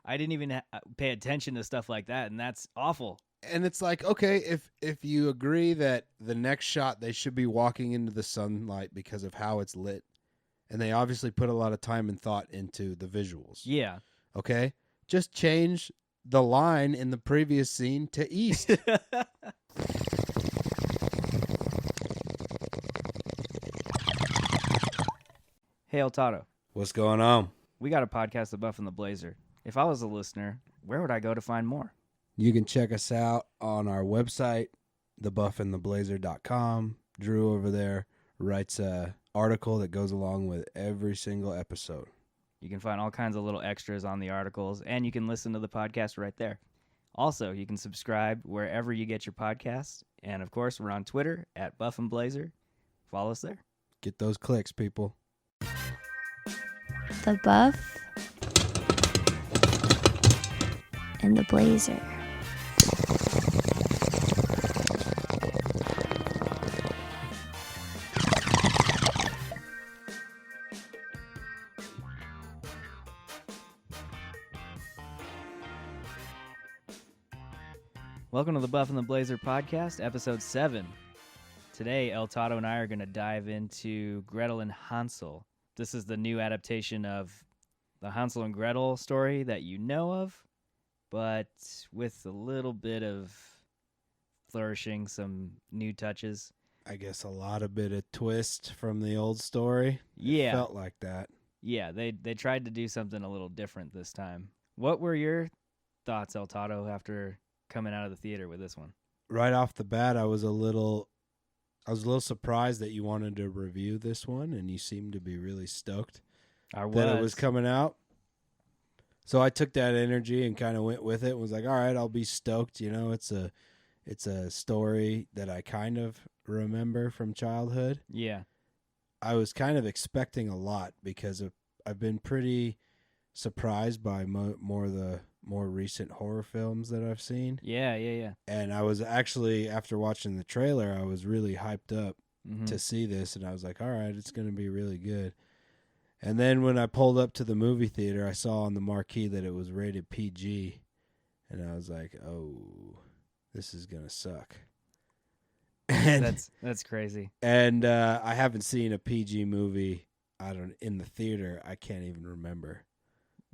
I didn't even pay attention to stuff like that, and that's awful. And it's like, okay, if you agree that the next shot they should be walking into the sunlight because of how it's lit, and they obviously put a lot of time and thought into the visuals. Yeah. Okay? Just change the line in the previous scene to east. Hey, El Toddo. What's going on? We got a podcast, The Buff and the Blazer. If I was a listener, where would I go to find more? You can check us out on our website, thebuffandtheblazer.com. Drew over there writes a article that goes along with every single episode. You can find all kinds of little extras on the articles, and you can listen to the podcast right there. Also, you can subscribe wherever you get your podcasts. And, of course, we're on Twitter at Buff and Blazer. Follow us there. Get those clicks, people. The Buff and the Blazer. Welcome to the Buff and the Blazer podcast, episode 7. Today, El Toddo and I are going to dive into Gretel and Hansel. This is the new adaptation of the Hansel and Gretel story that you know of, but with a little bit of flourishing, some new touches. I guess a lot of bit of twist from the old story. Yeah. It felt like that. Yeah, they tried to do something a little different this time. What were your thoughts, El Toddo, after coming out of the theater with this one? Right off the bat, I was a little surprised that you wanted to review this one, and you seemed to be really stoked that it was coming out. So I took that energy and kind of went with it and was like, all right, I'll be stoked. You know, it's a story that I kind of remember from childhood. Yeah. I was kind of expecting a lot because I've been pretty surprised by more recent horror films that I've seen. Yeah. And I was actually, after watching the trailer, I was really hyped up Mm-hmm. to see this, and I was like, all right, it's going to be really good. And then when I pulled up to the movie theater, I saw on the marquee that it was rated PG, and I was like, oh, this is going to suck. And That's crazy. And I haven't seen a PG movie in the theater. I can't even remember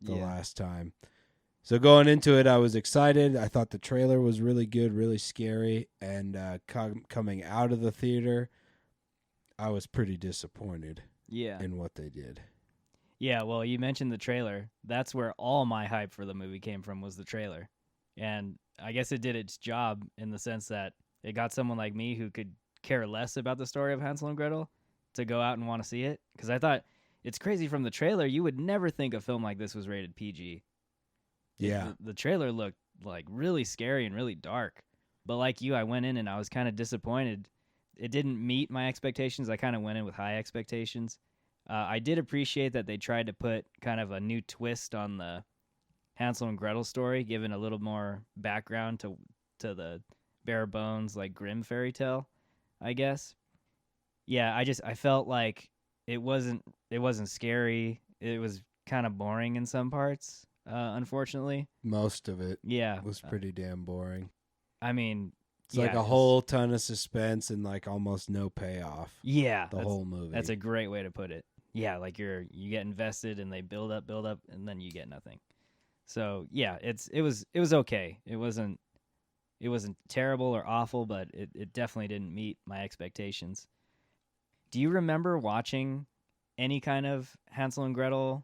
the last time. So going into it, I was excited. I thought the trailer was really good, really scary. And coming out of the theater, I was pretty disappointed in what they did. Yeah, well, you mentioned the trailer. That's where all my hype for the movie came from, was the trailer. And I guess it did its job in the sense that it got someone like me who could care less about the story of Hansel and Gretel to go out and want to see it. Because I thought, it's crazy, from the trailer, you would never think a film like this was rated PG. Yeah. The trailer looked like really scary and really dark. But like you, I went in and I was kind of disappointed. It didn't meet my expectations. I kind of went in with high expectations. I did appreciate that they tried to put kind of a new twist on the Hansel and Gretel story, giving a little more background to the bare bones, like, grim fairy tale, I guess. Yeah, I felt like it wasn't scary. It was kind of boring in some parts, unfortunately. Most of it was Yeah. pretty damn boring. I mean, It's like a whole ton of suspense and like almost no payoff. Yeah. The whole movie. That's a great way to put it. Yeah, like you get invested and they build up, and then you get nothing. So yeah, it was okay. It wasn't terrible or awful, but it definitely didn't meet my expectations. Do you remember watching any kind of Hansel and Gretel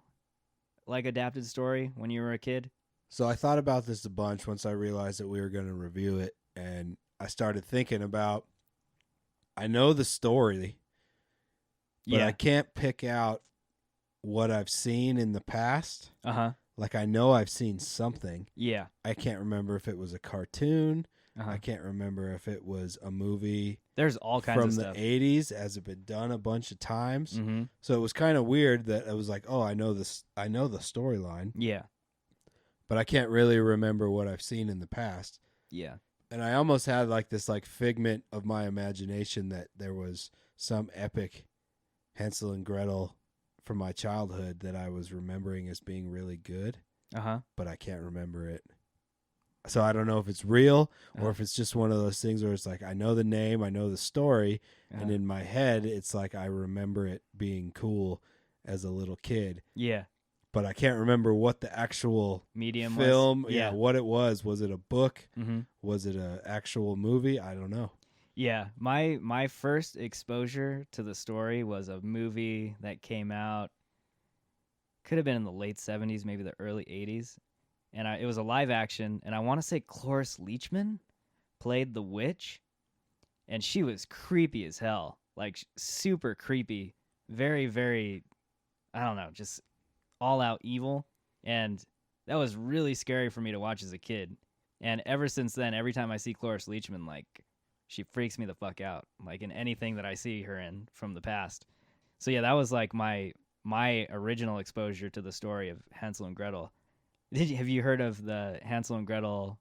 like adapted story when you were a kid? So I thought about this a bunch once I realized that we were going to review it, and I started thinking about, I know the story, but I can't pick out what I've seen in the past. Uh-huh. Like, I know I've seen something. Yeah. I can't remember if it was a cartoon. Uh-huh. I can't remember if it was a movie. There's all kinds from of stuff. the 80s, as it been done a bunch of times. Mm-hmm. So it was kind of weird that I was like, oh, I know the storyline. Yeah. But I can't really remember what I've seen in the past. Yeah. And I almost had like this like figment of my imagination that there was some epic Hansel and Gretel from my childhood that I was remembering as being really good. but I can't remember it. So I don't know if it's real or if it's just one of those things where it's like I know the name, I know the story, and in my head it's like I remember it being cool as a little kid. Yeah. But I can't remember what the actual medium film, was. Yeah, what it was. Was it a book? Mm-hmm. Was it an actual movie? I don't know. Yeah, my first exposure to the story was a movie that came out, could have been in the late 70s, maybe the early 80s. And it was a live action, and I want to say Cloris Leachman played the witch, and she was creepy as hell, like super creepy, very, very, I don't know, just all out evil. And that was really scary for me to watch as a kid. And ever since then, every time I see Cloris Leachman, like, she freaks me the fuck out, like in anything that I see her in from the past. So yeah, that was like my original exposure to the story of Hansel and Gretel. Have you heard of the Hansel and Gretel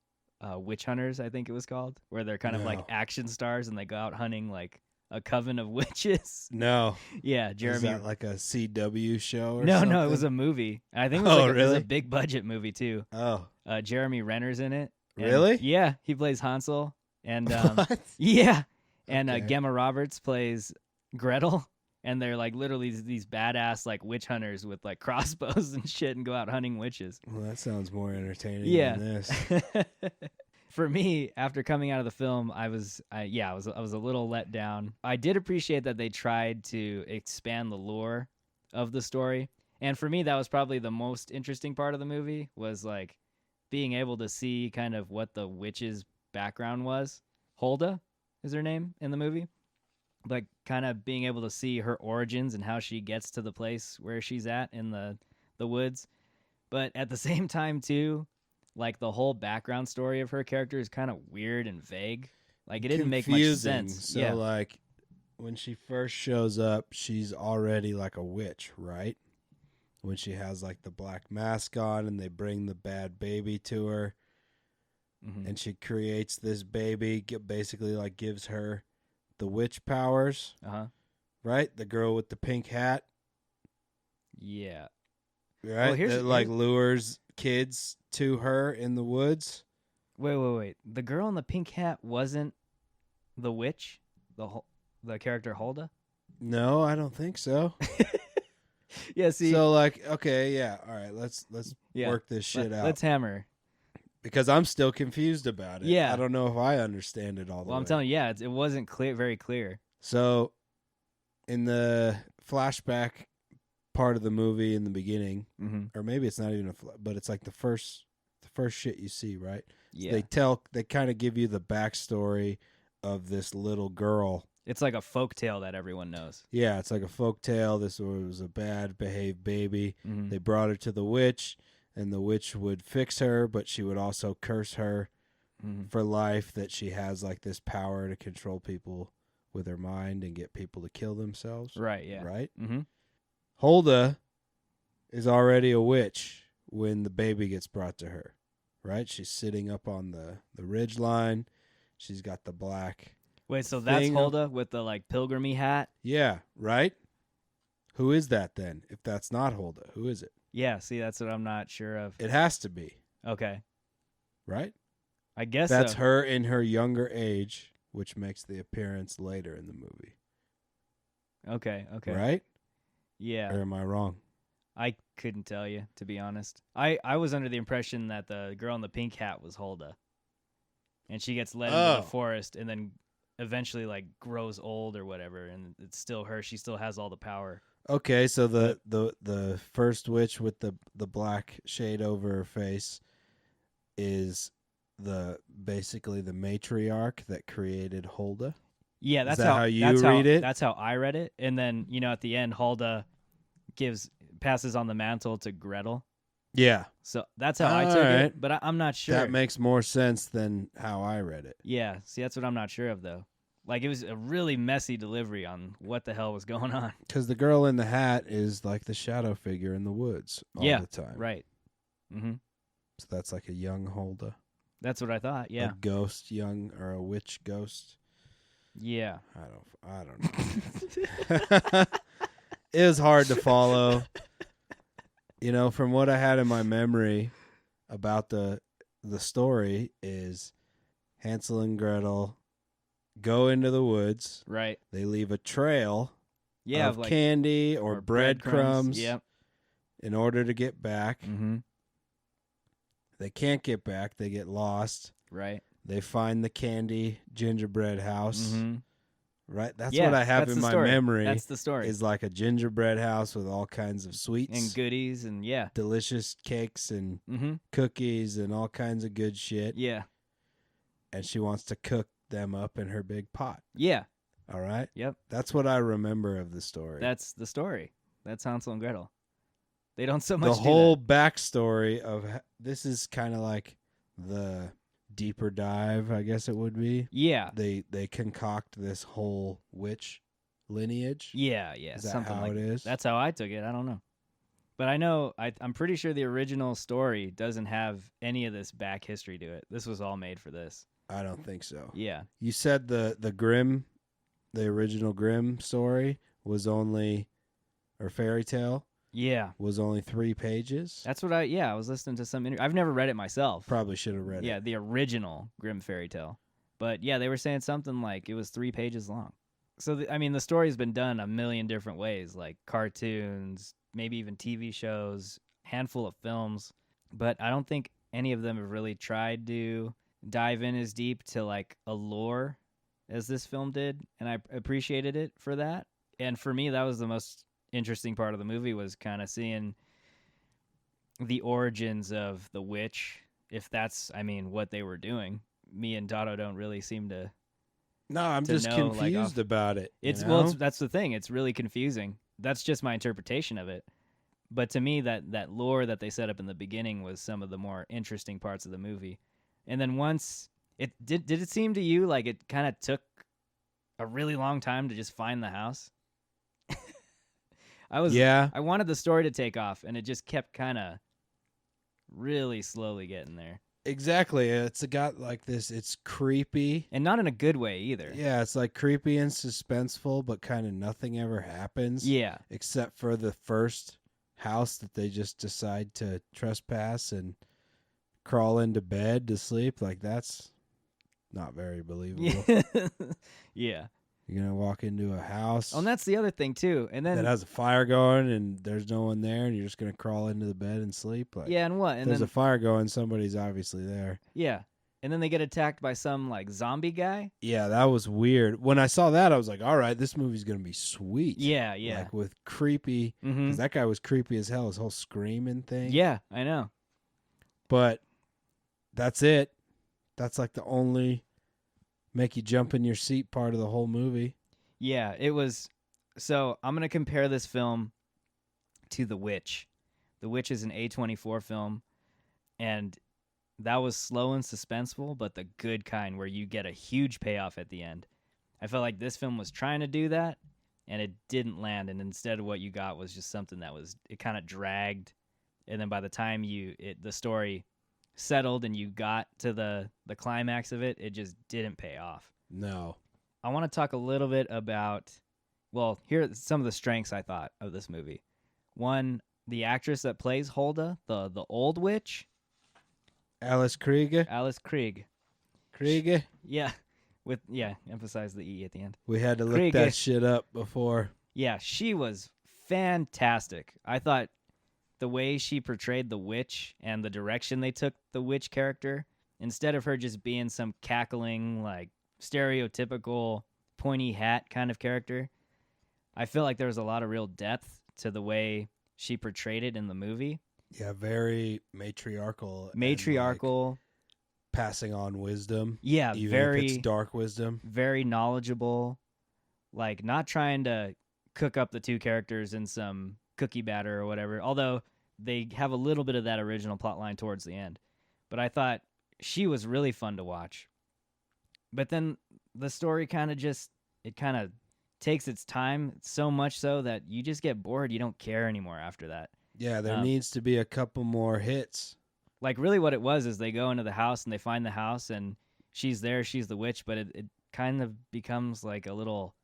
Witch Hunters, I think it was called, where they're kind of like action stars and they go out hunting like a coven of witches? No. Yeah, Jeremy. Is that like a CW show or no, something? No, it was a movie. I think it was really? It was a big budget movie too. Oh. Jeremy Renner's in it. Really? Yeah, he plays Hansel. And what? yeah. And Okay. Gemma Roberts plays Gretel. And they're like literally these badass like witch hunters with like crossbows and shit and go out hunting witches. Well, that sounds more entertaining Yeah. than this. For me, after coming out of the film, I was a little let down. I did appreciate that they tried to expand the lore of the story. And for me, that was probably the most interesting part of the movie, was like being able to see kind of what the witch's background was. Hulda is her name in the movie. Like kind of being able to see her origins and how she gets to the place where she's at in the woods. But at the same time too, like the whole background story of her character is kind of weird and vague. Like it didn't make much sense. So yeah. like when she first shows up, she's already like a witch, right? When she has like the black mask on and they bring the bad baby to her. Mm-hmm. And she creates this baby, basically like gives her the witch powers. Right? The girl with the pink hat. Yeah. Right? Well, that like lures kids to her in the woods. Wait. The girl in the pink hat wasn't the witch? The character Hulda? No, I don't think so. Yeah, see. So like, okay, yeah. All right, let's work this shit out. Let's hammer. Because I'm still confused about it. Yeah. I don't know if I understand it all the way. Well, I'm telling you, yeah, it wasn't very clear. So, in the flashback part of the movie in the beginning, or maybe it's not even but it's like the first shit you see, right? Yeah. So they kind of give you the backstory of this little girl. It's like a folk tale that everyone knows. Yeah, it's like a folk tale. This was a bad behaved baby. They brought her to the witch. And the witch would fix her, but she would also curse her for life, that she has like this power to control people with her mind and get people to kill themselves. Right, yeah. Right? Mm-hmm. Hulda is already a witch when the baby gets brought to her. Right? She's sitting up on the ridge line. She's got the black. Wait, so that's Hulda with the like pilgrimy hat? Yeah, right? Who is that then? If that's not Hulda, who is it? Yeah, see, that's what I'm not sure of. It has to be. Okay. Right? I guess that's so. her in her younger age, which makes the appearance later in the movie. Okay. Right? Yeah. Or am I wrong? I couldn't tell you, to be honest. I was under the impression that the girl in the pink hat was Hulda. And she gets led into the forest and then eventually like grows old or whatever, and it's still her. She still has all the power. Okay, so the first witch with the black shade over her face is basically the matriarch that created Hulda. Yeah, that's how you read it. That's how I read it. And then at the end, Hulda passes on the mantle to Gretel. Yeah. So that's how I took it, but I'm not sure. That makes more sense than how I read it. Yeah, see, that's what I'm not sure of though. Like, it was a really messy delivery on what the hell was going on. Because the girl in the hat is like the shadow figure in the woods all the time. Right. Mm-hmm. So that's like a young Hulda. That's what I thought, yeah. A ghost or a witch ghost. Yeah. I don't know. It was hard to follow. From what I had in my memory, about the story is Hansel and Gretel go into the woods. Right. They leave a trail of like, candy or breadcrumbs Yep. in order to get back. Mm-hmm. They can't get back. They get lost. Right. They find the candy gingerbread house. Mm-hmm. Right? That's what I have in my memory. That's the story. Is like a gingerbread house with all kinds of sweets. And goodies and, yeah. Delicious cakes and cookies and all kinds of good shit. Yeah. And she wants to cook them up in her big pot. Yeah. All right? Yep. That's what I remember of the story. That's the story. That's Hansel and Gretel. They don't so much the whole backstory of this is kind of like the deeper dive, I guess it would be. Yeah. They concoct this whole witch lineage. Yeah. Is that something how like it is? That's how I took it. I don't know. But I know, I'm pretty sure the original story doesn't have any of this back history to it. This was all made for this. I don't think so. Yeah. You said the Grimm, the original Grimm story was only, or fairy tale. Yeah. Was only 3 pages. That's what I was listening to some I've never read it myself. Probably should have read it. Yeah, the original Grimm fairy tale. But yeah, they were saying something like it was 3 pages long. So, the story's been done a million different ways, like cartoons, maybe even TV shows, handful of films. But I don't think any of them have really tried to dive in as deep to like a lore as this film did. And I appreciated it for that. And for me, that was the most interesting part of the movie, was kind of seeing the origins of the witch, if that's what they were doing. Me and Toddo don't really seem to. No, I'm just confused about it. That's the thing. It's really confusing. That's just my interpretation of it. But to me, that lore that they set up in the beginning was some of the more interesting parts of the movie. And then once did it seem to you like it kind of took a really long time to just find the house? I wanted the story to take off, and it just kept kind of really slowly getting there. Exactly. It's got like this, it's creepy. And not in a good way either. Yeah, it's like creepy and suspenseful, but kind of nothing ever happens. Yeah. Except for the first house that they just decide to trespass and crawl into bed to sleep. Like, that's not very believable. Yeah. You're going to walk into a house. Oh, and that's the other thing, too. And then that has a fire going, and there's no one there, and you're just going to crawl into the bed and sleep. Like, yeah, and what? And there's a fire going, somebody's obviously there. Yeah. And then they get attacked by some, like, zombie guy. Yeah, that was weird. When I saw that, I was like, all right, this movie's going to be sweet. Yeah, yeah. Like, with creepy, because that guy was creepy as hell, his whole screaming thing. Yeah, I know. But that's it. That's like the only make you jump in your seat part of the whole movie. Yeah, it was. So I'm going to compare this film to The Witch. The Witch is an A24 film, and that was slow and suspenseful, but the good kind, where you get a huge payoff at the end. I felt like this film was trying to do that, and it didn't land, and instead what you got was just something that it kind of dragged, and then by the time the story settled and you got to the climax of it, it just didn't pay off. No. I want to talk a little bit about, well, here are some of the strengths I thought of this movie. One, the actress that plays Hulda, the old witch. Alice Krieger. Krieger? Yeah. Emphasize the E at the end. We had to look that shit up before. Yeah, she was fantastic. I thought the way she portrayed the witch and the direction they took the witch character, instead of her just being some cackling, like, stereotypical pointy hat kind of character, I feel like there was a lot of real depth to the way she portrayed it in the movie. Yeah, very matriarchal. Like, passing on wisdom. Yeah, even very, if it's dark wisdom. Very knowledgeable. Like, not trying to cook up the two characters in some cookie batter or whatever, although they have a little bit of that original plot line towards the end. But I thought she was really fun to watch. But then the story kind of takes its time, so much so that you just get bored. You don't care anymore after that. Yeah, there needs to be a couple more hits. Like, really what it was is they go into the house and they find the house and she's there, she's the witch, but it kind of becomes like a little,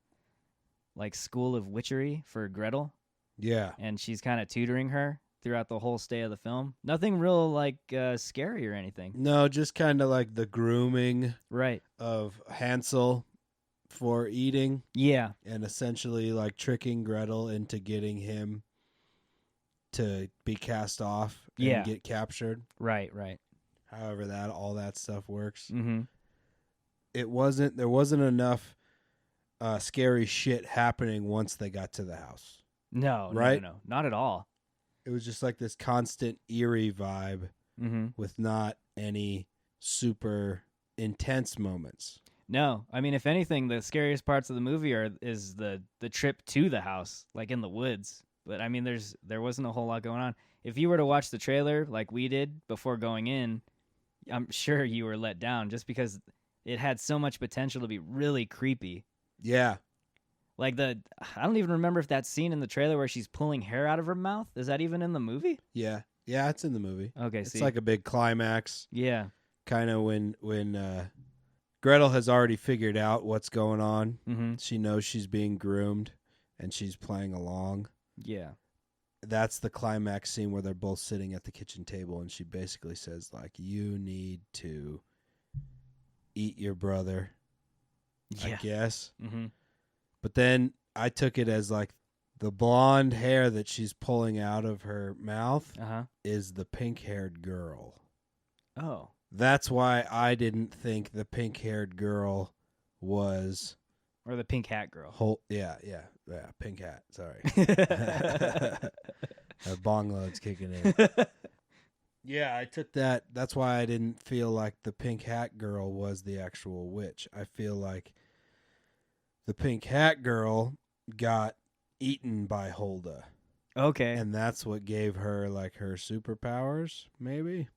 like, school of witchery for Gretel. Yeah. And she's kind of tutoring her. throughout the whole stay of the film. Nothing real like scary or anything. No, just kind of like the grooming Right. of Hansel for eating. Yeah. And essentially like tricking Gretel into getting him to be cast off and get captured. Right. However all that stuff works. Mm-hmm. There wasn't enough scary shit happening once they got to the house. No, right? No, not at all. It was just like this constant eerie vibe with not any super intense moments. No, I mean, if anything, the scariest parts of the movie is the trip to the house, like in the woods. But I mean, there wasn't a whole lot going on. If you were to watch the trailer like we did before going in, I'm sure you were let down just because it had so much potential to be really creepy. Yeah. Like I don't even remember if that scene in the trailer where she's pulling hair out of her mouth, is that even in the movie? Yeah. Yeah, it's in the movie. Okay, it's like a big climax. Yeah. Kind of when Gretel has already figured out what's going on. Mm-hmm. She knows she's being groomed and she's playing along. Yeah. That's the climax scene where they're both sitting at the kitchen table and she basically says like, you need to eat your brother, I guess. Mm-hmm. But then I took it as like the blonde hair that she's pulling out of her mouth is the pink-haired girl. Oh. That's why I didn't think the pink-haired girl was... Or the pink hat girl. Yeah, pink hat, sorry. Bong load's kicking in. Yeah, I took that. That's why I didn't feel like the pink hat girl was the actual witch. I feel like the pink hat girl got eaten by Hulda. Okay. And that's what gave her like her superpowers, maybe?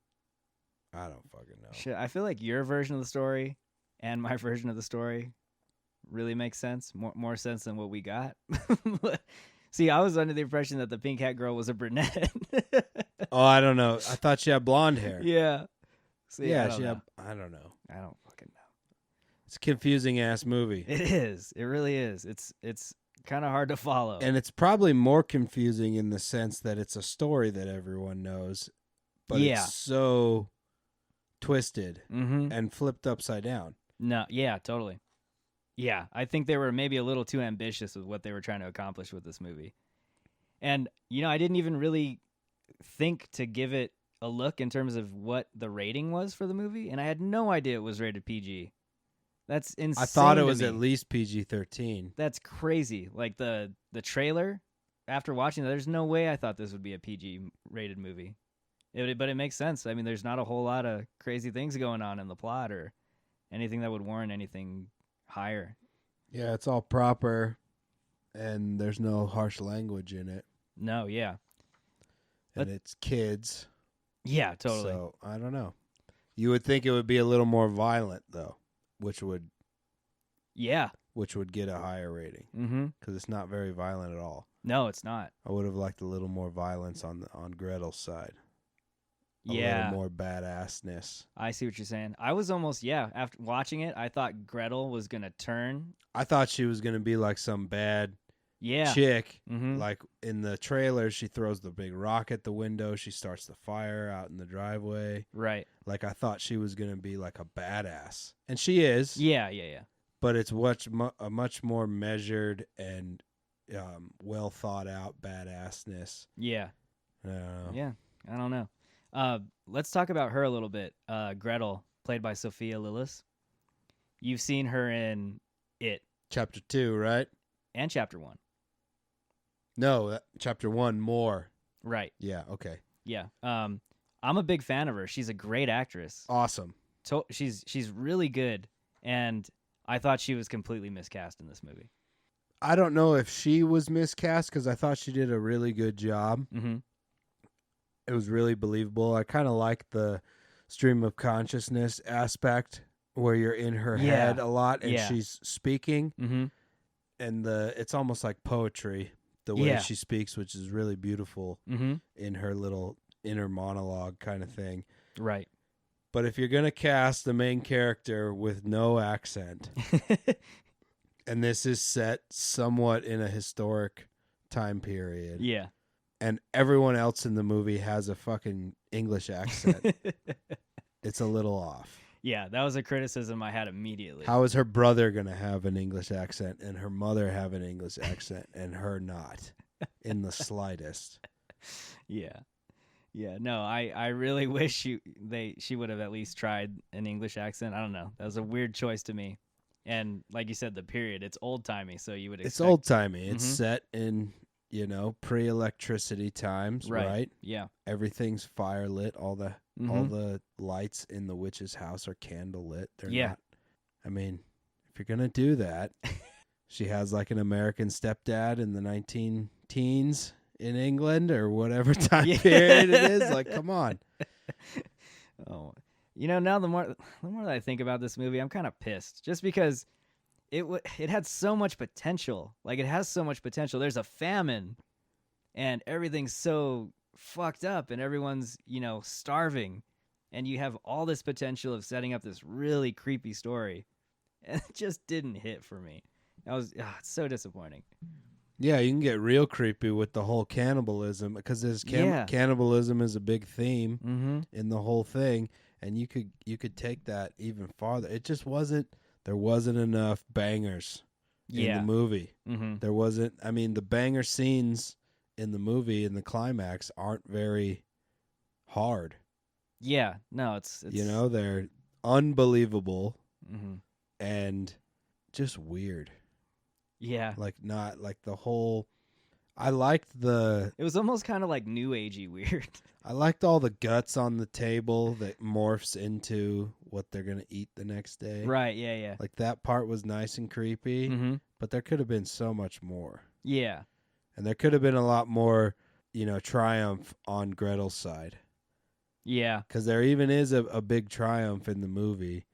I don't fucking know. Shit, I feel like your version of the story and my version of the story really makes sense. More sense than what we got. See, I was under the impression that the pink hat girl was a brunette. Oh, I don't know. I thought she had blonde hair. Yeah. See, yeah, I don't know. I don't know. I don't fucking know. It's a confusing ass movie. It is. It really is. It's kind of hard to follow. And it's probably more confusing in the sense that it's a story that everyone knows, but it's so twisted and flipped upside down. No, yeah, totally. Yeah, I think they were maybe a little too ambitious with what they were trying to accomplish with this movie. And, I didn't even really think to give it a look in terms of what the rating was for the movie, and I had no idea it was rated PG. That's insane. I thought it was at least PG-13. That's crazy. Like the trailer, after watching that, there's no way I thought this would be a PG-rated movie. But it makes sense. I mean, there's not a whole lot of crazy things going on in the plot or anything that would warrant anything higher. Yeah, it's all proper, and there's no harsh language in it. No, yeah. And it's kids. Yeah, totally. So, I don't know. You would think it would be a little more violent, though, which would get a higher rating. Mm-hmm. Because it's not very violent at all. No, it's not. I would have liked a little more violence on Gretel's side. A little more badassness. I see what you're saying. I was almost, after watching it, I thought Gretel was going to turn. I thought she was going to be like some bad chick. Mm-hmm. Like in the trailer, she throws the big rock at the window. She starts the fire out in the driveway. Right. Like I thought she was going to be like a badass. And she is. Yeah. But it's a much more measured and well thought out badassness. Yeah. I don't know. Yeah. I don't know. Let's talk about her a little bit. Gretel, played by Sophia Lillis. You've seen her in It. Chapter 2, right? And Chapter 1. No, Chapter 1 more. Right. Yeah, okay. Yeah. I'm a big fan of her. She's a great actress. Awesome. She's really good, and I thought she was completely miscast in this movie. I don't know if she was miscast because I thought she did a really good job. Mm-hmm. It was really believable. I kind of like the stream of consciousness aspect where you're in her head a lot and she's speaking. Mm-hmm. And it's almost like poetry, the way she speaks, which is really beautiful in her little inner monologue kind of thing. Right. But if you're going to cast the main character with no accent, and this is set somewhat in a historic time period. Yeah. and everyone else in the movie has a fucking English accent. It's a little off. Yeah, that was a criticism I had immediately. How is her brother going to have an English accent and her mother have an English accent and her not in the slightest? Yeah. Yeah, no, I really wish she would have at least tried an English accent. I don't know. That was a weird choice to me. And like you said, the period, it's old-timey, so you would expect... It's old-timey. It's set in, pre-electricity times, right? Yeah. Everything's firelit. All the lights in the witch's house are candlelit. They're not... I mean, if you're going to do that, she has like an American stepdad in the 19 teens in England or whatever time period it is. Like, come on. Oh, now the more that I think about this movie, I'm kind of pissed just because it had so much potential. Like, it has so much potential. There's a famine and everything's so fucked up and everyone's, starving, and you have all this potential of setting up this really creepy story, and it just didn't hit for me. It's so disappointing. Yeah, you can get real creepy with the whole cannibalism because there's cannibalism is a big theme in the whole thing, and you could take that even farther. It just wasn't. There wasn't enough bangers in the movie. There wasn't. I mean, the banger scenes in the movie in the climax aren't very hard. Yeah, no, it's they're unbelievable and just weird. Yeah. Not like the whole... I liked the... It was almost kind of like new agey weird. I liked all the guts on the table that morphs into what they're going to eat the next day. Right, yeah. Like, that part was nice and creepy, but there could have been so much more. Yeah. And there could have been a lot more, triumph on Gretel's side. Yeah. Because there even is a big triumph in the movie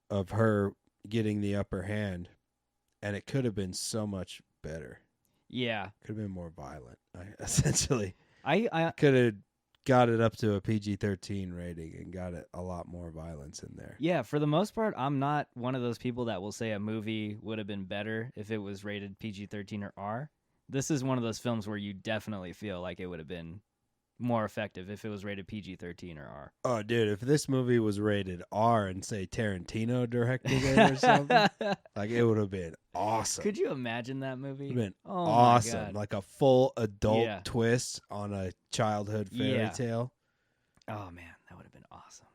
of her getting the upper hand. And it could have been so much better. Yeah. Could have been more violent, essentially. I could have got it up to a PG-13 rating and got it a lot more violence in there. Yeah, for the most part, I'm not one of those people that will say a movie would have been better if it was rated PG-13 or R. This is one of those films where you definitely feel like it would have been more effective if it was rated PG-13 or R. Oh, dude, if this movie was rated R and, say, Tarantino directed it or something, like, it would have been awesome. Could you imagine that movie? It would have been awesome. Like a full adult twist on a childhood fairy tale. Oh, man, that would have been awesome.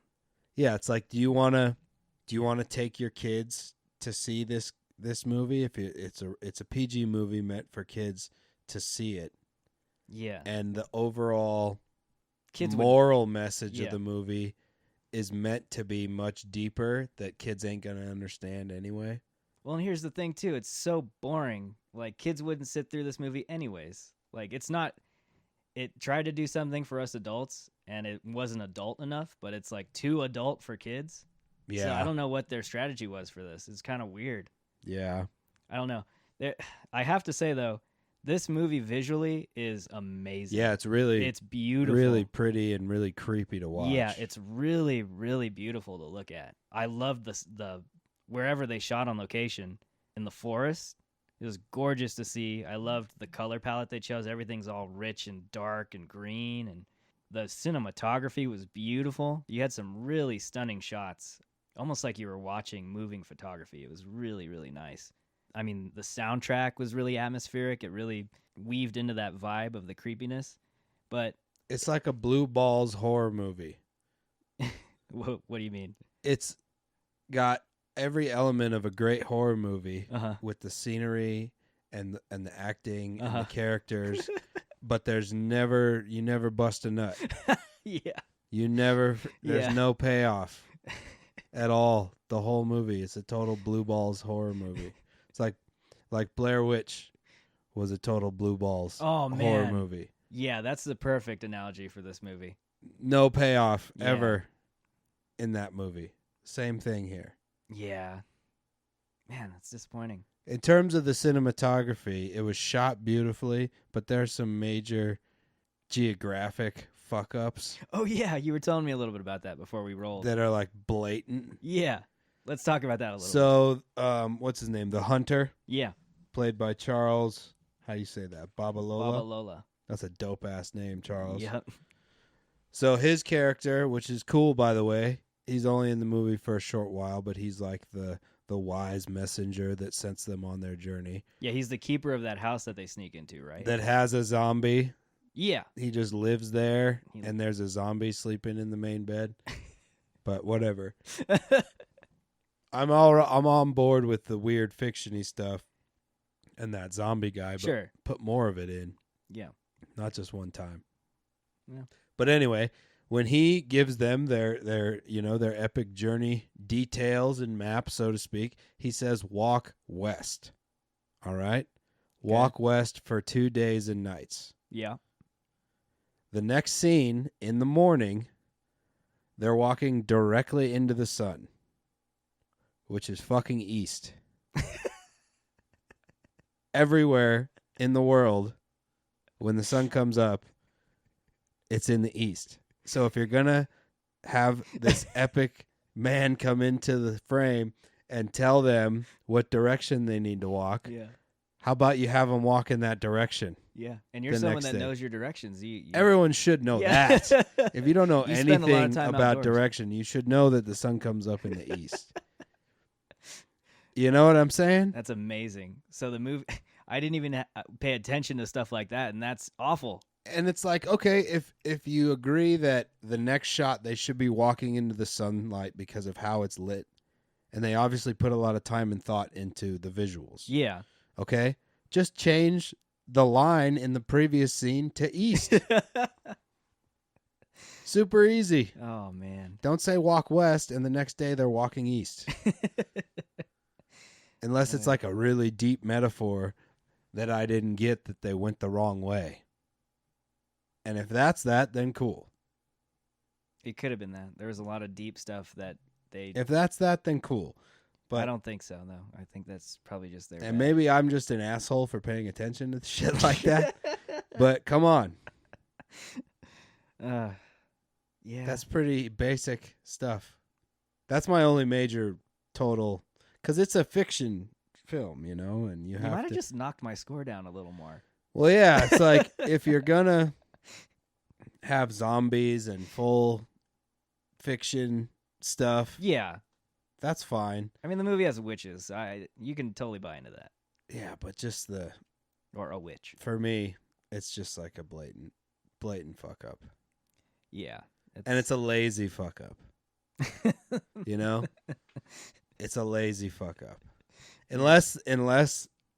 Yeah, it's like, do you want to take your kids to see this movie? If it's a PG movie meant for kids to see it. Yeah. And the overall moral message of the movie is meant to be much deeper that kids ain't going to understand anyway. Well, and here's the thing, too. It's so boring. Like, kids wouldn't sit through this movie anyways. Like, it's not... It tried to do something for us adults, and it wasn't adult enough, but it's, like, too adult for kids. Yeah. So I don't know what their strategy was for this. It's kind of weird. Yeah. I don't know. I have to say, though, this movie visually is amazing. Yeah, it's beautiful. Really pretty and really creepy to watch. Yeah, it's really, really beautiful to look at. I love the wherever they shot on location in the forest. It was gorgeous to see. I loved the color palette they chose. Everything's all rich and dark and green, and the cinematography was beautiful. You had some really stunning shots, almost like you were watching moving photography. It was really, really nice. I mean, the soundtrack was really atmospheric. It really weaved into that vibe of the creepiness. But it's like a blue balls horror movie. What do you mean? It's got every element of a great horror movie with the scenery and the acting and the characters, but you never bust a nut. Yeah. There's no payoff at all. The whole movie, it's a total blue balls horror movie. It's like Blair Witch was a total blue balls horror movie. Yeah, that's the perfect analogy for this movie. No payoff ever in that movie. Same thing here. Yeah. Man, that's disappointing. In terms of the cinematography, it was shot beautifully, but there's some major geographic fuck-ups. Oh, yeah, you were telling me a little bit about that before we rolled. That are, like, blatant. Yeah. Let's talk about that a little bit. So, what's his name? The Hunter? Yeah. Played by Charles, how do you say that? Babalola? Babalola. That's a dope-ass name, Charles. Yep. So his character, which is cool, by the way, he's only in the movie for a short while, but he's like the wise messenger that sends them on their journey. Yeah, he's the keeper of that house that they sneak into, right? That has a zombie. Yeah. He just lives there, and there's a zombie sleeping in the main bed. But whatever. I'm on board with the weird fiction-y stuff and that zombie guy, but sure. Put more of it in. Yeah. Not just one time. Yeah. But anyway, when he gives them their epic journey details and map, so to speak, he says walk west. All right? Okay. Walk west for 2 days and nights. Yeah. The next scene in the morning, they're walking directly into the sun, which is fucking east. Everywhere in the world, when the sun comes up, it's in the east. So if you're going to have this epic man come into the frame and tell them what direction they need to walk, how about you have them walk in that direction? Yeah, and you're someone that knows your directions. Everyone should know that. If you don't know anything about direction, you should know that the sun comes up in the east. You know what I'm saying? That's amazing. So the movie, I didn't even pay attention to stuff like that, and that's awful. And it's like, okay, if you agree that the next shot they should be walking into the sunlight because of how it's lit, and they obviously put a lot of time and thought into the visuals. Yeah. Okay? Just change the line in the previous scene to east. Super easy. Oh, man. Don't say walk west and the next day they're walking east. Unless it's like a really deep metaphor that I didn't get, that they went the wrong way. And if that's that, then cool. It could have been that. There was a lot of deep stuff that they... If that's that, then cool. But I don't think so, though. I think that's probably just their... And maybe I'm just an asshole for paying attention to shit like that. But come on. Yeah. That's pretty basic stuff. That's my only major total... Because it's a fiction film, you know, and you might have just knocked my score down a little more. Well, yeah, it's like if you're gonna have zombies and full fiction stuff, that's fine. I mean, the movie has witches. You can totally buy into that. Yeah, but just or a witch. For me, it's just like a blatant fuck up. Yeah, and it's a lazy fuck up. You know. It's a lazy fuck up. Unless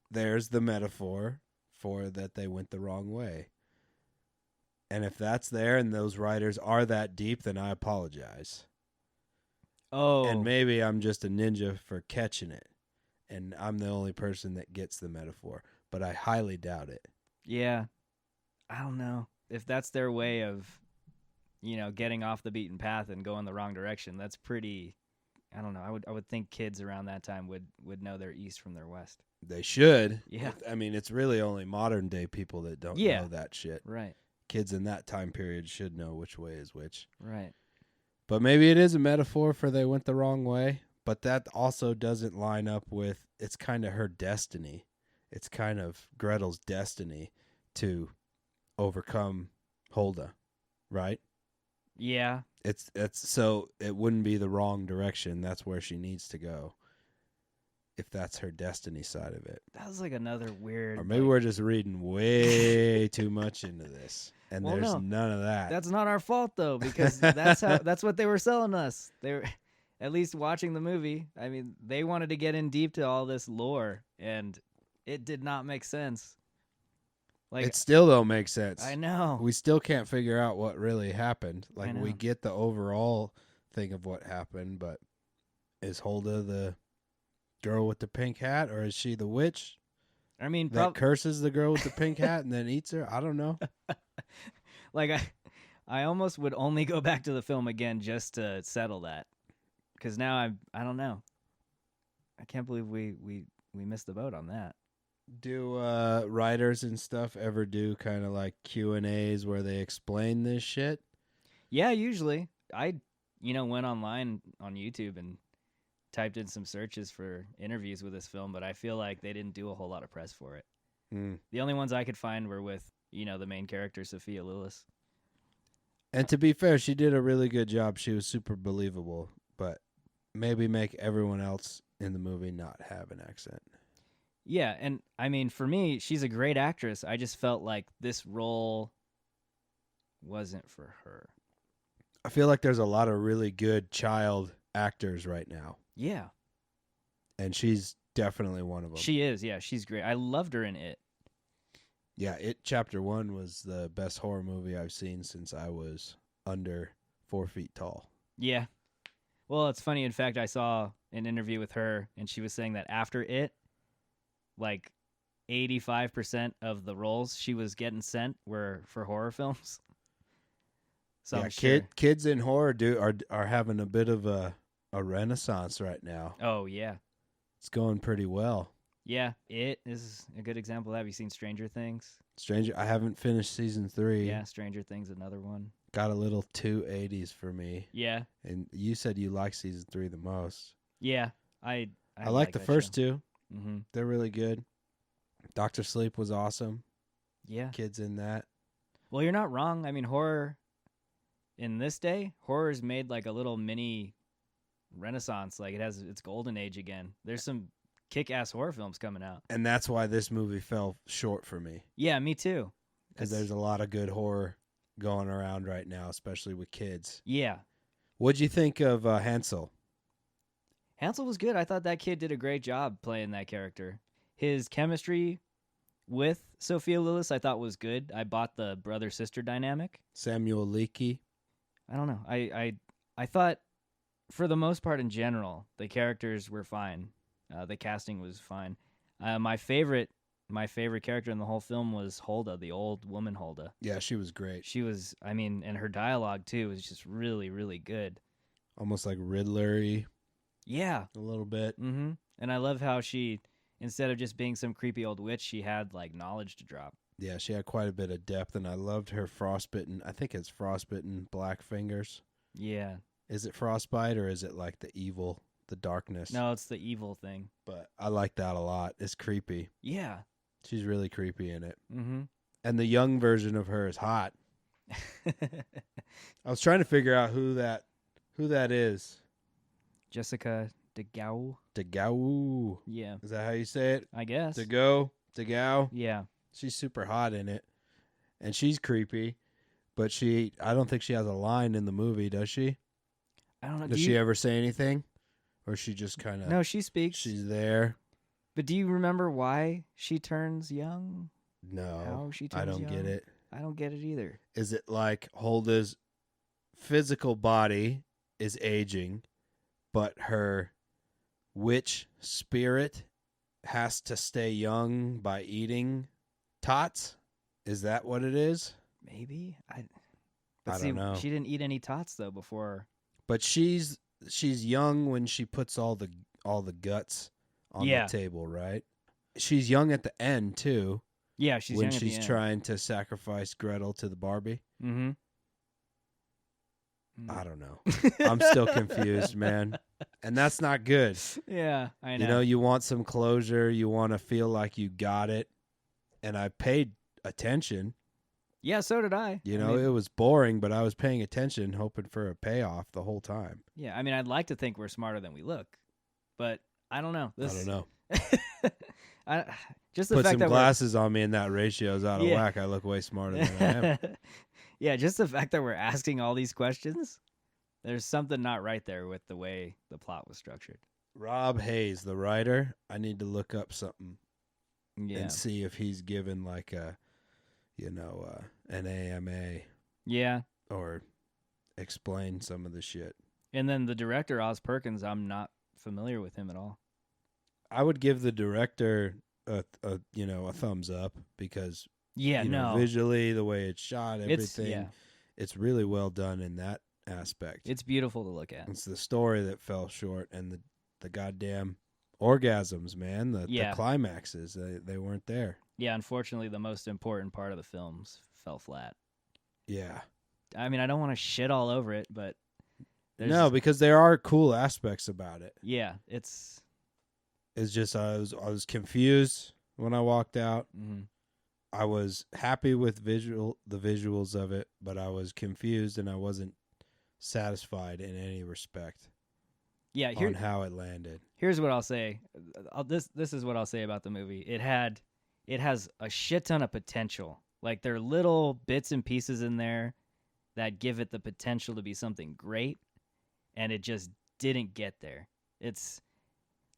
there's the metaphor for that they went the wrong way. And if that's there and those writers are that deep, then I apologize. Oh. And maybe I'm just a ninja for catching it. And I'm the only person that gets the metaphor. But I highly doubt it. Yeah. I don't know. If that's their way of, getting off the beaten path and going the wrong direction, that's pretty... I don't know. I would think kids around that time would know their east from their west. They should. Yeah. I mean, it's really only modern day people that don't know that shit. Right. Kids in that time period should know which way is which. Right. But maybe it is a metaphor for they went the wrong way. But that also doesn't line up with, it's kind of her destiny. It's kind of Gretel's destiny to overcome Hulda, right? Yeah. It's so it wouldn't be the wrong direction. That's where she needs to go. If that's her destiny side of it. That was like another weird... Or maybe we're just reading way too much into this. And there's none of that. That's not our fault though, because that's what they were selling us. They were, at least watching the movie. I mean, they wanted to get in deep to all this lore, and it did not make sense. Like, it still don't make sense. I know. We still can't figure out what really happened. Like, we get the overall thing of what happened, but is Hulda the girl with the pink hat, or is she the witch? I mean, that curses the girl with the pink hat and then eats her? I don't know. Like, I almost would only go back to the film again just to settle that, because now I don't know. I can't believe we missed the boat on that. Do writers and stuff ever do kind of like Q&As where they explain this shit? Yeah, usually. I went online on YouTube and typed in some searches for interviews with this film, but I feel like they didn't do a whole lot of press for it. The only ones I could find were with the main character, Sophia Lillis. And to be fair, she did a really good job. She was super believable, but maybe make everyone else in the movie not have an accent. Yeah, and I mean, for me, she's a great actress. I just felt like this role wasn't for her. I feel like there's a lot of really good child actors right now. Yeah. And she's definitely one of them. She is, yeah. She's great. I loved her in It. Yeah, It Chapter 1 was the best horror movie I've seen since I was under 4 feet tall. Yeah. Well, it's funny. In fact, I saw an interview with her, and she was saying that after It, like 85% of the roles she was getting sent were for horror films. So yeah, sure. kids in horror are having a bit of a renaissance right now. Oh, yeah. It's going pretty well. Yeah, It is a good example of that. Have you seen Stranger Things? I haven't finished season 3. Yeah, Stranger Things, another one. Got a little 280s for me. Yeah. And you said you like season 3 the most. Yeah, I like the first show. 2. Mm-hmm. They're really good. Dr. Sleep was awesome. Yeah. Kids in that. Well, you're not wrong. I mean, horror in this day, horror's made like a little mini renaissance. Like it has its golden age again. There's some kick-ass horror films coming out. And that's why this movie fell short for me. Yeah, me too. Because there's a lot of good horror going around right now, especially with kids. Yeah. What'd you think of Hansel? Hansel was good. I thought that kid did a great job playing that character. His chemistry with Sophia Lillis I thought was good. I bought the brother-sister dynamic. Samuel Leakey. I don't know. I thought, for the most part in general, the characters were fine. The casting was fine. My favorite character in the whole film was Hulda, the old woman Hulda. Yeah, she was great. She was, I mean, and her dialogue too was just really, really good. Almost like Riddler-y. Yeah. A little bit. Mm-hmm. And I love how she, instead of just being some creepy old witch, she had like knowledge to drop. Yeah, she had quite a bit of depth, and I loved her frostbitten. I think it's frostbitten black fingers. Yeah. Is it frostbite or is it like the evil, the darkness? No, it's the evil thing. But I like that a lot. It's creepy. Yeah. She's really creepy in it. Mm-hmm. And the young version of her is hot. I was trying to figure out who that is. Jessica DeGao. DeGao. Yeah. Is that how you say it? I guess. DeGao. Yeah. She's super hot in it. And she's creepy. But I don't think she has a line in the movie, does she? I don't know. Does she ever say anything? Or is she just kind of... No, she speaks. She's there. But do you remember why she turns young? No. How she turns I don't young? get it. I don't get it either. Is it like Hulda's physical body is aging, but her witch spirit has to stay young by eating tots? Is that what it is? Maybe. I don't know. She didn't eat any tots though before. But she's young when she puts all the guts on the table, right? She's young at the end too. Yeah, she's when young at the she's end. trying to sacrifice Gretel to the Barbie. Mm-hmm. I don't know. I'm still confused, man. And that's not good. Yeah, I know. You know, you want some closure. You want to feel like you got it. And I paid attention. Yeah, so did I. You know, it was boring, but I was paying attention, hoping for a payoff the whole time. Yeah, I mean, I'd like to think we're smarter than we look, but I don't know. I don't know. Just the Put fact some that glasses on me and that ratio is out of whack. I look way smarter than I am. Yeah, just the fact that we're asking all these questions, there's something not right there with the way the plot was structured. Rob Hayes, the writer, I need to look up something and see if he's given like a, an AMA. Yeah. Or explain some of the shit. And then the director, Oz Perkins, I'm not familiar with him at all. I would give the director a thumbs up because visually the way it's shot, everything, it's really well done in that aspect. It's beautiful to look at. It's the story that fell short and the goddamn orgasms, man, the climaxes, they weren't there. Yeah, unfortunately, the most important part of the films fell flat. Yeah. I mean, I don't want to shit all over it, but no, because there are cool aspects about it. Yeah, it's just I was confused when I walked out. Mm-hmm. I was happy with the visuals of it, but I was confused and I wasn't satisfied in any respect. Yeah, on how it landed. Here's what I'll say. This is what I'll say about the movie. It has a shit ton of potential. Like, there are little bits and pieces in there that give it the potential to be something great, and it just didn't get there. It's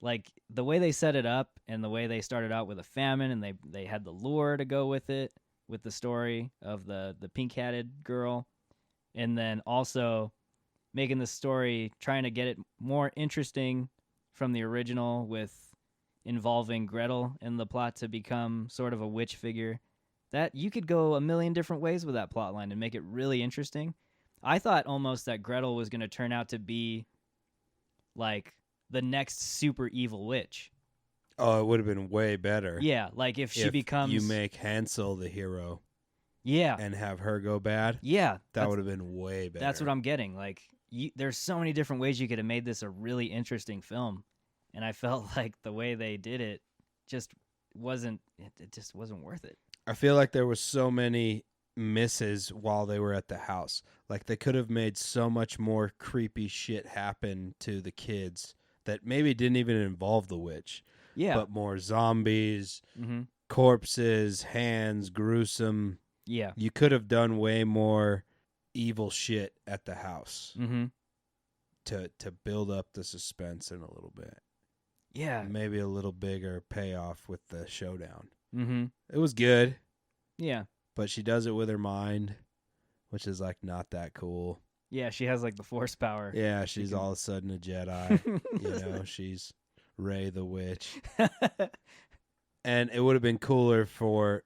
like the way they set it up and the way they started out with a famine, and they had the lure to go with it, with the story of the pink-hatted girl, and then also making the story, trying to get it more interesting from the original with involving Gretel in the plot to become sort of a witch figure. That you could go a million different ways with that plot line and make it really interesting. I thought almost that Gretel was going to turn out to be like the next super evil witch. Oh, it would have been way better. Yeah, like if she becomes... You make Hansel the hero. Yeah. And have her go bad. Yeah. That would have been way better. That's what I'm getting. Like, there's so many different ways you could have made this a really interesting film. And I felt like the way they did it just wasn't worth it. I feel like there was so many misses while they were at the house. Like, they could have made so much more creepy shit happen to the kids that maybe didn't even involve the witch. Yeah. But more zombies, corpses, hands, gruesome. Yeah. You could have done way more evil shit at the house to build up the suspense in a little bit. Yeah. Maybe a little bigger payoff with the showdown. Mm-hmm. It was good. Yeah. But she does it with her mind, which is like not that cool. Yeah, she has like the force power. Yeah, she's all of a sudden a Jedi. She's Rey the witch. And it would have been cooler for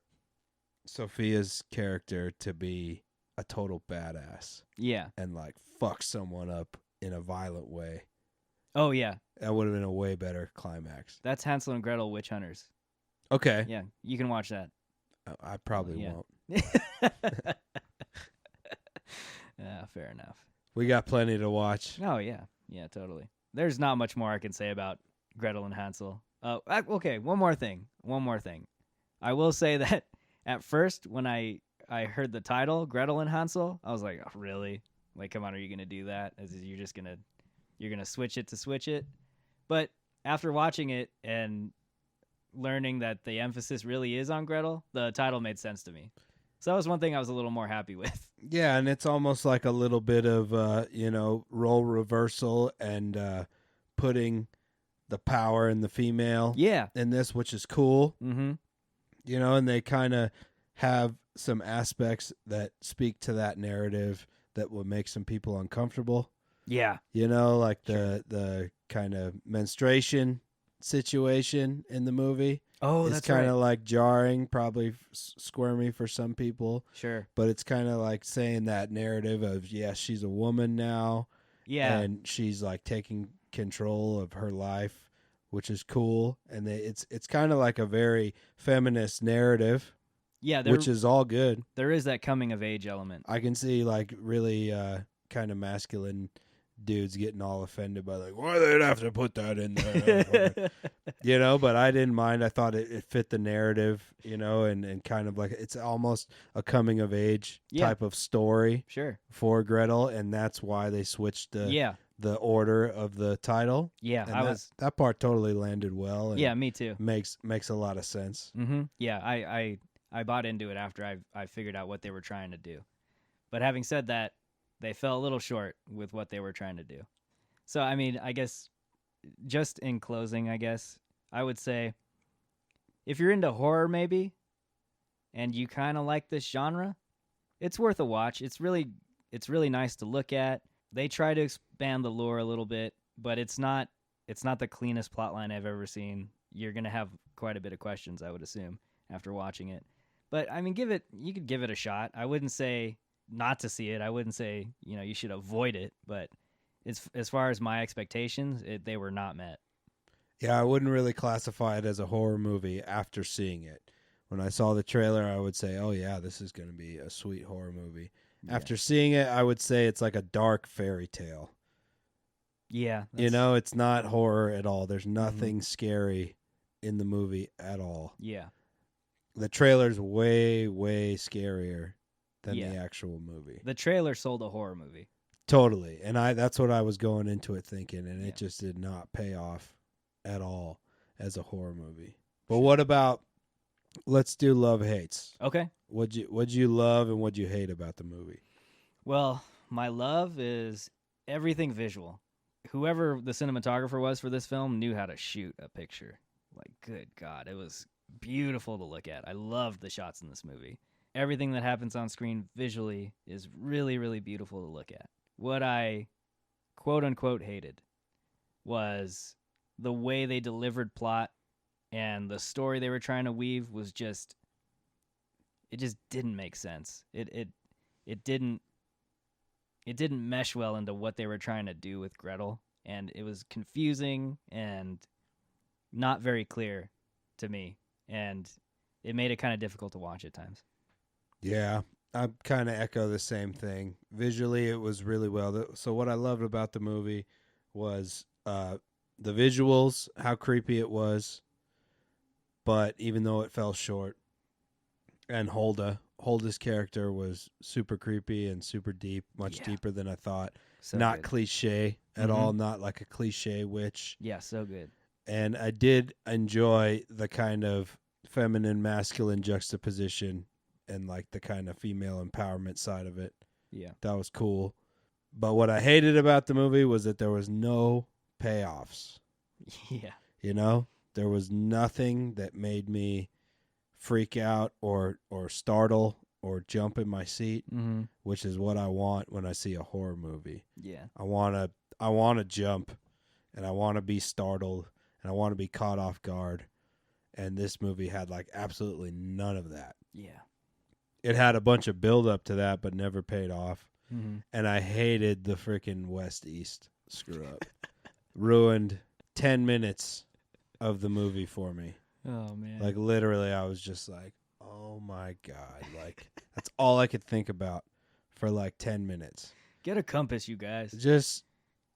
Sophia's character to be a total badass. Yeah. And like fuck someone up in a violent way. Oh, yeah. That would have been a way better climax. That's Hansel and Gretel Witch Hunters. Okay. Yeah, you can watch that. I probably won't. Yeah, fair enough. We got plenty to watch. Oh, yeah. Yeah, totally. There's not much more I can say about Gretel and Hansel. Okay, one more thing. I will say that at first, when I heard the title, Gretel and Hansel, I was like, oh, really? Like, come on, are you going to do that? You're going to switch it? But after watching it and learning that the emphasis really is on Gretel, the title made sense to me. So that was one thing I was a little more happy with. Yeah, and it's almost like a little bit of, role reversal and putting the power in the female in this, which is cool. Mm-hmm. And they kind of have some aspects that speak to that narrative that will make some people uncomfortable. Yeah. Like the kind of menstruation situation in the movie. Oh, it's kind of like jarring, probably squirmy for some people. Sure. But it's kind of like saying that narrative of, she's a woman now. Yeah. And she's like taking control of her life, which is cool. And it's kind of like a very feminist narrative. Yeah. Which is all good. There is that coming of age element. I can see like really kind of masculine dudes getting all offended by like, why they'd have to put that in there. But I didn't mind. I thought it fit the narrative, and kind of like it's almost a coming of age type of story for Gretel, and that's why they switched the order of the title. Yeah, and that part totally landed well. And yeah, me too. Makes a lot of sense. Mm-hmm. Yeah, I bought into it after I figured out what they were trying to do. But having said that, they fell a little short with what they were trying to do. So, I mean, I guess, just in closing, I would say, if you're into horror maybe, and you kind of like this genre, it's worth a watch. It's really nice to look at. They try to expand the lore a little bit, but it's not the cleanest plotline I've ever seen. You're going to have quite a bit of questions, I would assume, after watching it. But, I mean, you could give it a shot. I wouldn't say not to see it. I wouldn't say, you should avoid it, but as far as my expectations, they were not met. Yeah, I wouldn't really classify it as a horror movie after seeing it. When I saw the trailer, I would say, oh yeah, this is going to be a sweet horror movie. Yeah. After seeing it, I would say it's like a dark fairy tale. Yeah. It's not horror at all. There's nothing scary in the movie at all. Yeah. the trailer's way, way scarier than the actual movie. The trailer sold a horror movie. Totally. And that's what I was going into it thinking, and it just did not pay off at all as a horror movie. But what about, let's do love hates. Okay. What'd you love and what'd you hate about the movie? Well, my love is everything visual. Whoever the cinematographer was for this film knew how to shoot a picture. Like, good God, it was beautiful to look at. I loved the shots in this movie. Everything that happens on screen visually is really, really beautiful to look at. What I quote-unquote hated was the way they delivered plot, and the story they were trying to weave was just, it just didn't make sense. It didn't mesh well into what they were trying to do with Gretel, and it was confusing and not very clear to me, and it made it kind of difficult to watch at times. Yeah, I kind of echo the same thing. Visually, it was really well. So what I loved about the movie was the visuals, how creepy it was, but even though it fell short, and Holda's character was super creepy and super deep, much deeper than I thought. So not good. Cliche at all, not like a cliche witch. Yeah, so good. And I did enjoy the kind of feminine masculine juxtaposition and like the kind of female empowerment side of it. Yeah. That was cool. But what I hated about the movie was that there was no payoffs. Yeah. You know, there was nothing that made me freak out or startle or jump in my seat, which is what I want when I see a horror movie. Yeah. I want to jump, and I want to be startled, and I want to be caught off guard. And this movie had like absolutely none of that. Yeah. It had a bunch of build up to that, but never paid off. Mm-hmm. And I hated the freaking West-East screw up. Ruined 10 minutes of the movie for me. Oh, man. Like, literally, I was just like, oh, my God. Like, that's all I could think about for, like, 10 minutes. Get a compass, you guys. Just,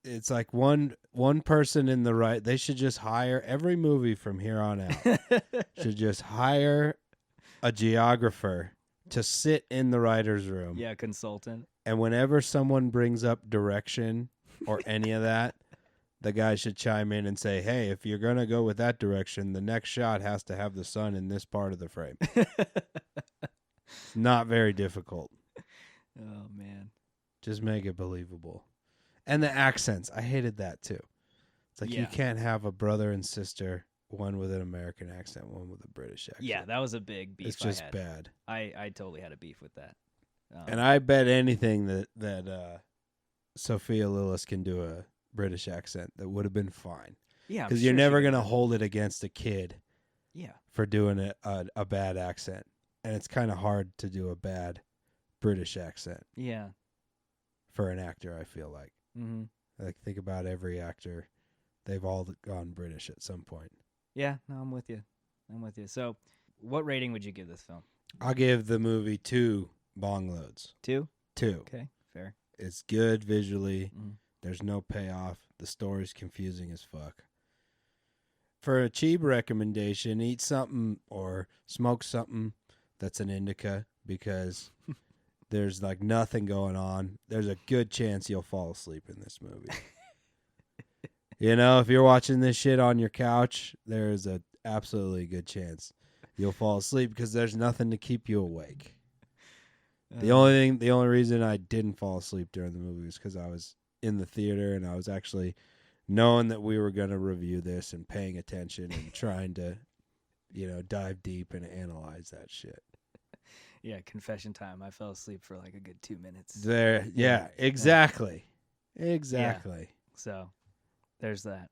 it's like one person in the right. They should just hire, every movie from here on out, should just hire a geographer to sit in the writer's room. Yeah, consultant. And whenever someone brings up direction or any of that, the guy should chime in and say, hey, if you're going to go with that direction, the next shot has to have the sun in this part of the frame. Not very difficult. Oh, man. Just make it believable. And the accents. I hated that, too. It's like you can't have a brother and sister, one with an American accent, one with a British accent. Yeah, that was a big beef. It's just bad. I totally had a beef with that. And I bet anything that Sophia Lillis can do a British accent that would have been fine. Yeah, because you're never going to hold it against a kid. Yeah, for doing a bad accent, and it's kind of hard to do a bad British accent. Yeah, for an actor, I feel like. Like think about every actor; they've all gone British at some point. Yeah, no, I'm with you. So, what rating would you give this film? I'll give the movie 2 bong loads. 2? 2. Okay, fair. It's good visually. There's no payoff. The story's confusing as fuck. For a cheap recommendation, eat something or smoke something that's an indica because there's like nothing going on. There's a good chance you'll fall asleep in this movie. You know, if you're watching this shit on your couch, there's a absolutely good chance you'll fall asleep because there's nothing to keep you awake. The only reason I didn't fall asleep during the movie was because I was in the theater and I was actually knowing that we were going to review this and paying attention and trying to, dive deep and analyze that shit. Yeah, confession time. I fell asleep for like a good 2 minutes. Exactly. Yeah. So, there's that.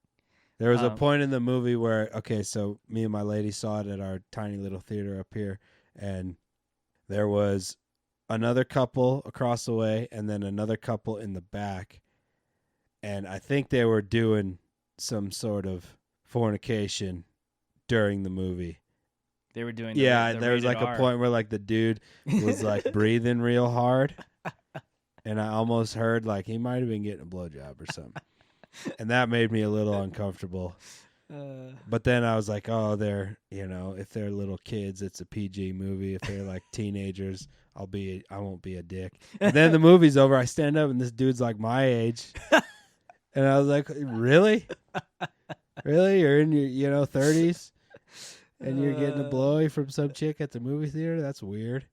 There was a point in the movie where, so me and my lady saw it at our tiny little theater up here, and there was another couple across the way and then another couple in the back, and I think they were doing some sort of fornication during the movie. They were doing there was like a point where like the dude was like breathing real hard, and I almost heard like he might have been getting a blowjob or something. And that made me a little uncomfortable. But then I was like, oh, if they're little kids, it's a PG movie. If they're like teenagers, I won't be a dick. And then the movie's over. I stand up and this dude's like my age. And I was like, really? Really? You're in your 30s and you're getting a blowy from some chick at the movie theater? That's weird.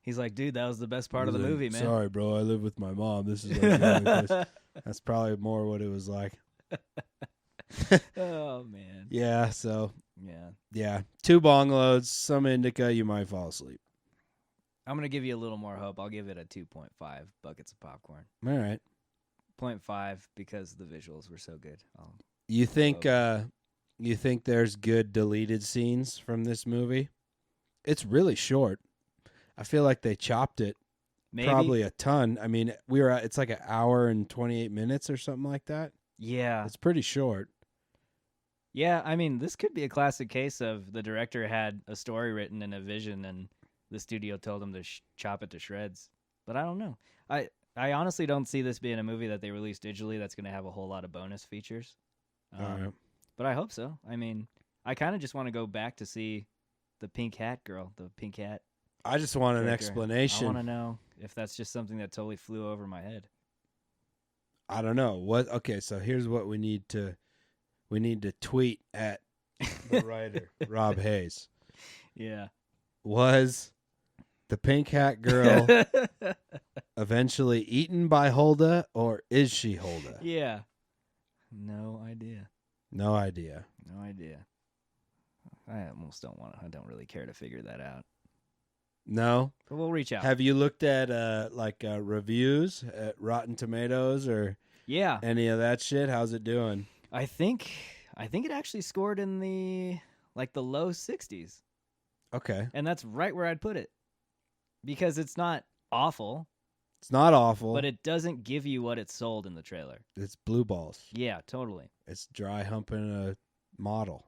He's like, dude, that was the best part of the movie, man. Sorry, bro. I live with my mom. This is like that's probably more what it was like. Oh, man. Yeah, so. Yeah. Yeah. 2 bong loads, some indica, you might fall asleep. I'm going to give you a little more hope. I'll give it a 2.5 buckets of popcorn. All right. 0.5 because the visuals were so good. You think there's good deleted scenes from this movie? It's really short. I feel like they chopped it probably a ton. I mean, it's like an hour and 28 minutes or something like that. Yeah. It's pretty short. Yeah, I mean, this could be a classic case of the director had a story written and a vision, and the studio told him to chop it to shreds. But I don't know. I honestly don't see this being a movie that they release digitally that's going to have a whole lot of bonus features. Right. But I hope so. I mean, I kind of just want to go back to see the pink hat girl, the pink hat. I just want an character. explanation. I want to know if that's just something that totally flew over my head. I don't know. Okay, so here's what we need to tweet at the writer, Rob Hayes. Yeah. Was the pink hat girl eventually eaten by Hulda, or is she Hulda? Yeah. No idea. No idea. No idea. I almost don't want to. I don't really care to figure that out. No? But we'll reach out. Have you looked at reviews at Rotten Tomatoes or any of that shit? How's it doing? I think it actually scored in the low 60s. Okay. And that's right where I'd put it. Because it's not awful. It's not awful. But it doesn't give you what it sold in the trailer. It's blue balls. Yeah, totally. It's dry humping a model.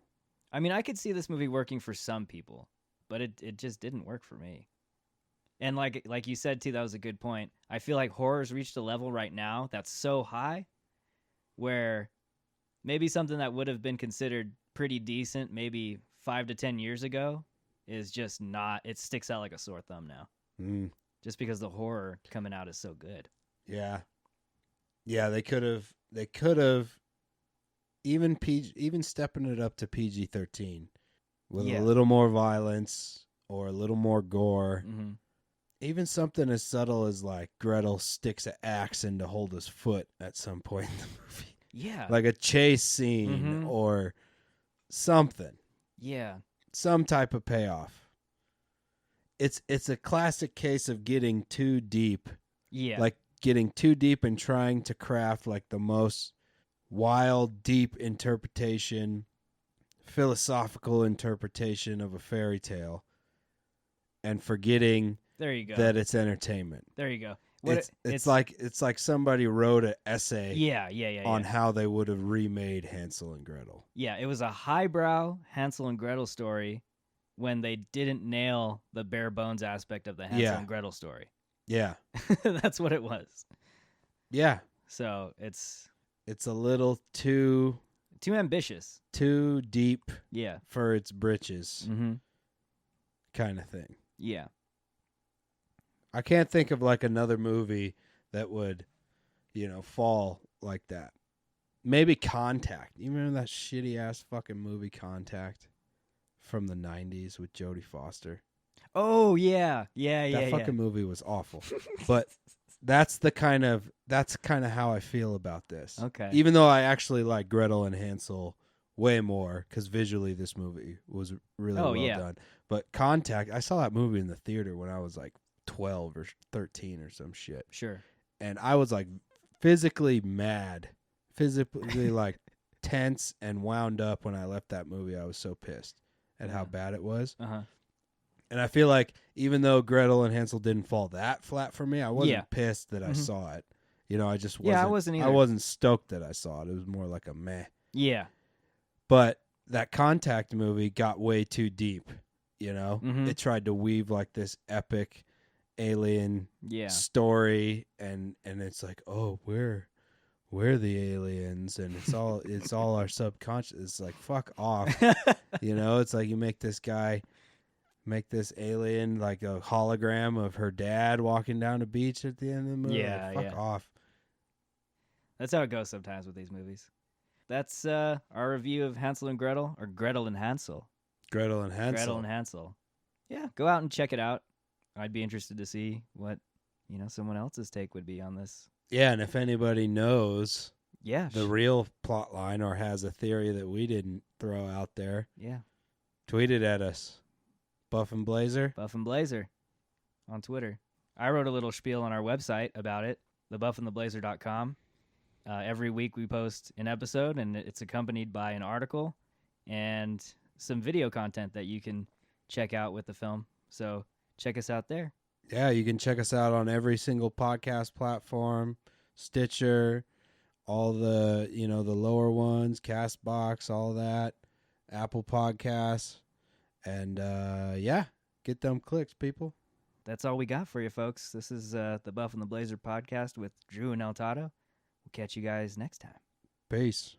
I mean, I could see this movie working for some people, but it just didn't work for me. And like you said, too, that was a good point. I feel like horror's reached a level right now that's so high where maybe something that would have been considered pretty decent maybe 5 to 10 years ago is just not. It sticks out like a sore thumb now. Just because the horror coming out is so good. Yeah. Yeah, they could have even stepping it up to PG-13 with a little more violence or a little more gore. Mm-hmm. Even something as subtle as like Gretel sticks an axe into Hulda's foot at some point in the movie. Yeah. Like a chase scene or something. Yeah. Some type of payoff. It's a classic case of getting too deep. Yeah. Like getting too deep and trying to craft like the most wild, deep interpretation, philosophical interpretation of a fairy tale and forgetting there you go. that it's entertainment. There you go. It's like somebody wrote an essay on how they would have remade Hansel and Gretel. Yeah, it was a highbrow Hansel and Gretel story when they didn't nail the bare bones aspect of the Hansel and Gretel story. Yeah. That's what it was. Yeah. So it's a little too ambitious. Too deep for its britches. Mm-hmm. Kind of thing. Yeah. I can't think of like another movie that would, fall like that. Maybe Contact. You remember that shitty ass fucking movie Contact from the 90s with Jodie Foster? Oh yeah. That fucking movie was awful. But that's kind of how I feel about this. Okay. Even though I actually like Gretel and Hansel way more because visually this movie was really well done. But Contact, I saw that movie in the theater when I was like 12 or 13 or some shit. Sure. And I was like physically mad, physically like tense and wound up when I left that movie. I was so pissed at how bad it was. Uh-huh. And I feel like even though Gretel and Hansel didn't fall that flat for me, I wasn't pissed that I saw it. I just wasn't. I wasn't either. I wasn't stoked that I saw it. It was more like a meh. Yeah. But that Contact movie got way too deep. It tried to weave like this epic alien story, and it's like, oh, we're we're the aliens, and it's all our subconscious. It's like, fuck off. It's like you make this alien like a hologram of her dad walking down the beach at the end of the movie. Yeah, like, fuck off. That's how it goes sometimes with these movies. That's our review of Hansel and Gretel, or Gretel and Hansel. Gretel and Hansel. Yeah, go out and check it out. I'd be interested to see what someone else's take would be on this. Yeah, and if anybody knows the real plot line or has a theory that we didn't throw out there, tweet it at us. Buff and Blazer on Twitter. I wrote a little spiel on our website about it, thebuffandtheblazer.com. Every week we post an episode, and it's accompanied by an article and some video content that you can check out with the film. So check us out there. Yeah, you can check us out on every single podcast platform, Stitcher, all the, the lower ones, CastBox, all that, Apple Podcasts. And, get them clicks, people. That's all we got for you, folks. This is the Buff and the Blazer podcast with Drew and El Toddo. We'll catch you guys next time. Peace.